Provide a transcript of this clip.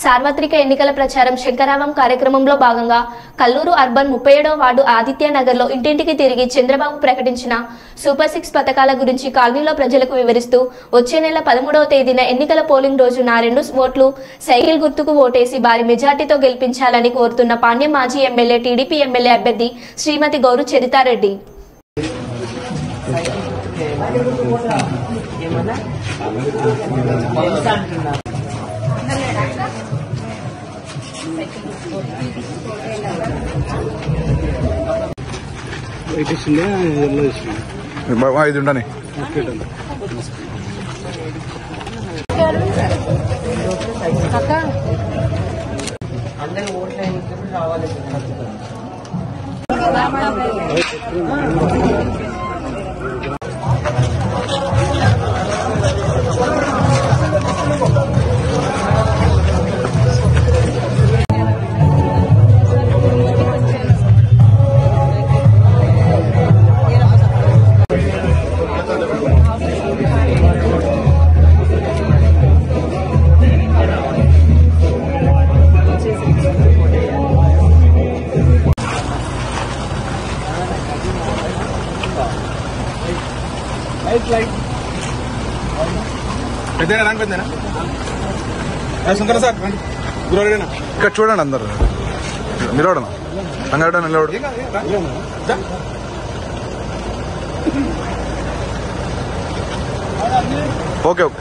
సార్వత్రిక ఎన్నికల ప్రచారం శంకరావం కార్యక్రమంలో భాగంగా కల్లూరు అర్బన్ 37వ వార్డు ఆదిత్య నగర్లో ఇంటింటికి తిరిగి చంద్రబాబు ప్రకటించిన సూపర్ 6 పథకాల గురించి కాలనీలో ప్రజలకు వివరిస్తూ వచ్చే నెల 13వ తేదీన ఎన్నికల పోలింగ్ రోజున 2 ఓట్లు సైకిల్ గుర్తుకు ఓటేసి భారీ మెజార్టీతో గెలిపించాలని కోరుతున్న పాణ్యం మాజీ ఎమ్మెల్యే టీడీపీ ఎమ్మెల్యే అభ్యర్థి శ్రీమతి గౌరు చరితారెడ్డి. ఇది ఉండని అందరూ ఓట్లు రావాలి. పెద్దనా రండి పెద్దనా సుందర సార్ గురవడేనా ఇక్కడ చూడండి అందరు నిలవడనా రంగారెడ్డి నిలవడు ఓకే ఓకే